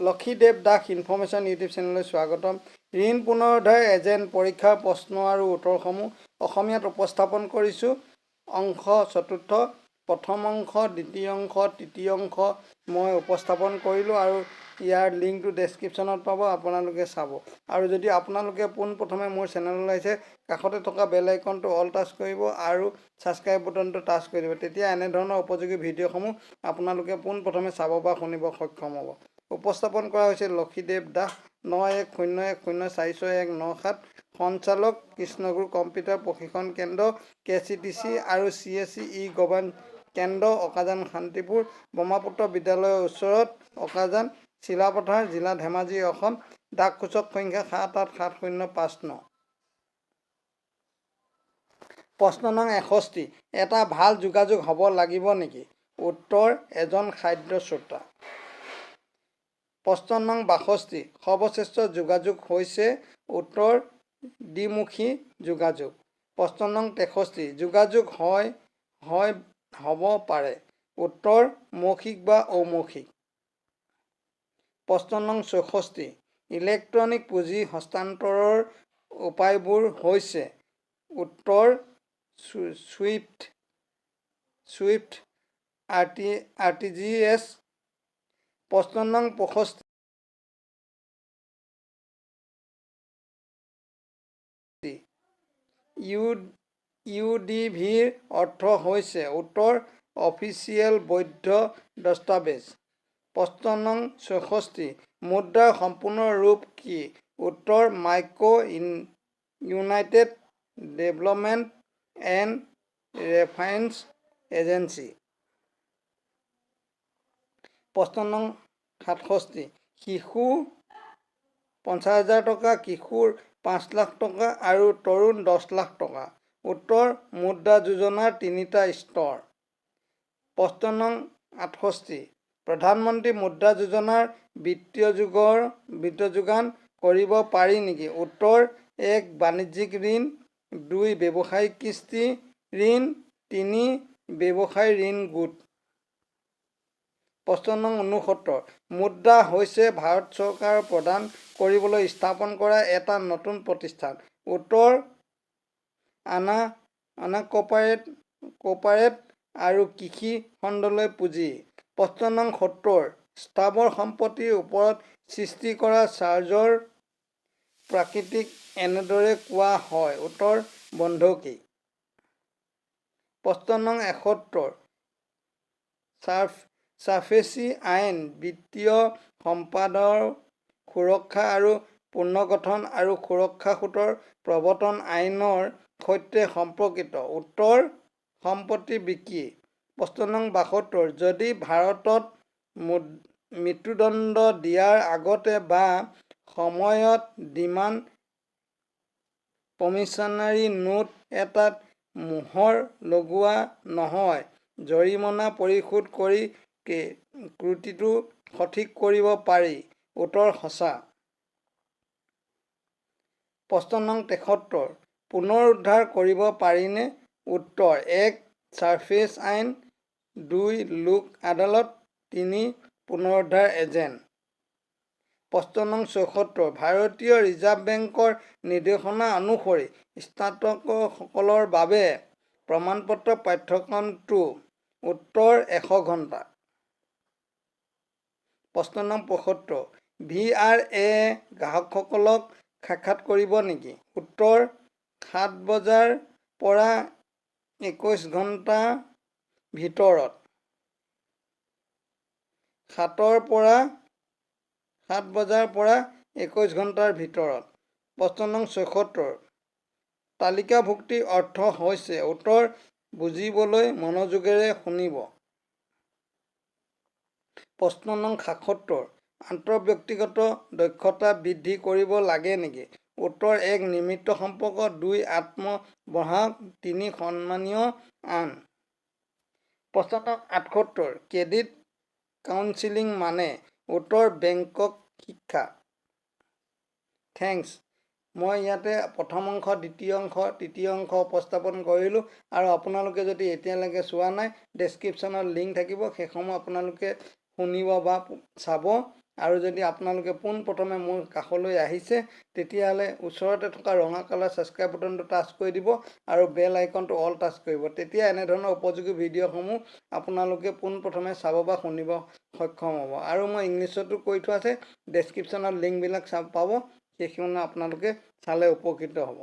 লক্ষীদেৱ Das information YouTube চেনেললৈ স্বাগতম। ঋণ পুনৰুদ্ধাৰ এজেণ্ট পৰীক্ষাৰ প্ৰশ্ন আৰু উত্তৰসমূহ অসমীয়াত উপস্থাপন কৰিছোঁ। অংশ চতুৰ্থ, প্ৰথম অংশ, দ্বিতীয় অংশ, তৃতীয় অংশ মই উপস্থাপন কৰিলোঁ আৰু ইয়াৰ লিংকটো ডেছক্ৰিপশ্যনত পাব, আপোনালোকে চাব। আৰু যদি আপোনালোকে পোনপ্ৰথমে মোৰ চেনেললৈ আহিছে, কাষতে থকা বেল আইকনটো অল টাচ কৰিব আৰু ছাবস্ক্ৰাইব বুটামটো টাচ কৰি দিব। তেতিয়া এনেধৰণৰ উপযোগী ভিডিঅ'সমূহ আপোনালোকে পোনপ্ৰথমে চাব বা শুনিব সক্ষম হ'ব। উপস্থাপন কৰা হৈছে লক্ষীদেৱ দাস, 9101046197, সঞ্চালক কৃষ্ণগুৰু কম্পিউটাৰ প্ৰশিক্ষণ কেন্দ্ৰ, KCTC আৰু CSC ই-গভাৰ্ণ কেন্দ্ৰ, অকাজান শান্তিপুৰ, ব্ৰহ্মপুত্ৰ বিদ্যালয়ৰ ওচৰত, অকাজান, চিলাপথাৰ, জিলা ধেমাজি, অসম। ডাক সূচক সংখ্যা 787059। প্ৰশ্ন নং 61, এটা ভাল যোগাযোগ হ'ব লাগিব নেকি? উত্তৰ, এজন খাদ্য শ্ৰোতা। প্ৰশ্ন নং 62, সৰ্বশ্ৰেষ্ঠ যোগাযোগ হৈছে? উত্তৰ, দ্বিমুখী যোগাযোগ। প্ৰশ্ন নং 63, যোগাযোগ হ'ব পাৰে? উত্তৰ, মৌখিক বা অমৌখিক। প্ৰশ্ন নং 64, ইলেক্ট্ৰনিক পুঁজি হস্তান্তৰৰ উপায়বোৰ হৈছে? উত্তৰ, ছুইফ্ট, RTGS। প্ৰশ্ন নং 65, UDVৰ অৰ্থ হৈছে? উত্তৰ, অফিচিয়েল বৈধ দস্তাবেজ। প্ৰশ্ন নং 66, মুদ্ৰাৰ সম্পূৰ্ণ ৰূপ কি? উত্তৰ, micro' United development and reference agency. প্ৰশ্ন নং 67, শিশু 50,000 টকা, কিশোৰ 5 লাখ টকা আৰু তৰুণ 10 লাখ টকা। উত্তৰ, মুদ্ৰা যোজনাৰ 3টা স্তৰ। প্ৰশ্ন নং 68, প্ৰধানমন্ত্ৰী মুদ্ৰা যোজনাৰ বিত্তীয় যোগান কৰিব পাৰি নেকি? উত্তৰ, 1 বাণিজ্যিক ঋণ, 2 ব্যৱসায়িক কিস্তি ঋণ, 3 ব্যৱসায় ঋণ গোট। প্ৰশ্ন নং 69, মুদ্ৰা হৈছে ভাৰত চৰকাৰৰ প্ৰদান কৰিবলৈ স্থাপন কৰা এটা নতুন প্ৰতিষ্ঠান। উত্তৰ, আনা কৰ্পৰেট আৰু কৃষি খণ্ডলৈ পুঁজি। প্ৰশ্ন নং 70, স্থাৱৰ সম্পত্তিৰ ওপৰত সৃষ্টি কৰা চাৰ্জৰ প্ৰকৃতিক এনেদৰে কোৱা হয়? উত্তৰ, বন্ধকী। প্ৰশ্ন নং 71, ছাৰ্ফেচি আইন বিত্তীয় সম্পদৰ সুৰক্ষা আৰু পুনৰ্গঠন আৰু সুৰক্ষা সূতৰ প্ৰৱৰ্তন আইনৰ সৈতে সম্পৰ্কিত। উত্তৰ, সম্পত্তি বিক্ৰী। প্ৰশ্ন নং 72, যদি ভাৰতত মৃত্যুদণ্ড দিয়াৰ আগতে বা সময়ত ডিমাণ্ড প্ৰমিছনাৰী নোট এটাত মোহৰ লগোৱা নহয়, জৰিমনা পৰিশোধ কৰি ত্ৰুটিটো সঠিক কৰিব পাৰি? উত্তৰ, সঁচা। প্ৰশ্ন নং 73, পুনৰুদ্ধাৰ কৰিব পাৰিনে? উত্তৰ, 1 ছাৰ্ফেচ আইন, 2 লোক আদালত, 3 পুনৰুদ্ধাৰ এজেণ্ট। প্ৰশ্ন নং 74, ভাৰতীয় ৰিজাৰ্ভ বেংকৰ নিৰ্দেশনা অনুসৰি স্নাতকসকলৰ বাবে প্ৰমাণপত্ৰ পাঠ্যক্ৰমটো? উত্তৰ, 100 ঘণ্টা। প্ৰশ্ন নং 75, VRA গ্ৰাহকসকলক সাক্ষাৎ কৰিব নেকি? উত্তৰ, 7 বজাৰ পৰা 21 ঘণ্টাৰ ভিতৰত। 7 বজাৰ পৰা 21 ঘণ্টাৰ ভিতৰত। প্ৰশ্ন নং 76, তালিকাভুক্তিৰ অৰ্থ হৈছে? উত্তৰ, বুজিবলৈ মনোযোগেৰে শুনিব। প্ৰশ্ন নং 77, আন্তঃব্যক্তিগত দক্ষতা বৃদ্ধি কৰিব লাগে নেকি? উত্তৰ, 1 নিমিত্ত সম্পৰ্ক, 2 আত্মসহায়ক, 3 সন্মানীয় আন। প্ৰশ্ন নং 78, ক্ৰেডিট কাউন্সেলিং মানে? উত্তৰ, বেংকক শিক্ষা। থেংকছ। মই ইয়াতে প্ৰথম অংশ, দ্বিতীয় অংশ, তৃতীয় অংশ উপস্থাপন কৰিলোঁ আৰু আপোনালোকে যদি এতিয়ালৈকে চোৱা নাই, ডেছক্ৰিপশ্যনত লিংক থাকিব, সেইসমূহ আপোনালোকে শুনিব বা চাব। আৰু যদি আপোনালোকে পোনপ্ৰথমে মোৰ কাষলৈ আহিছে তেতিয়াহ'লে ওচৰতে থকা ৰঙা কালাৰ ছাবস্ক্ৰাইব বাটনটো টাচ কৰি দিব আৰু বেল আইকনটো অল টাচ কৰিব। তেতিয়া এনেধৰণৰ উপযোগী ভিডিঅ'সমূহ আপোনালোকে পোনপ্ৰথমে চাব বা শুনিব সক্ষম হ'ব। আৰু মই ইংলিছতো কৈ থোৱা আছে, ডেছক্ৰিপশ্যনত লিংকবিলাক পাব, সেইসমূহ আপোনালোকে চালে উপকৃত হ'ব।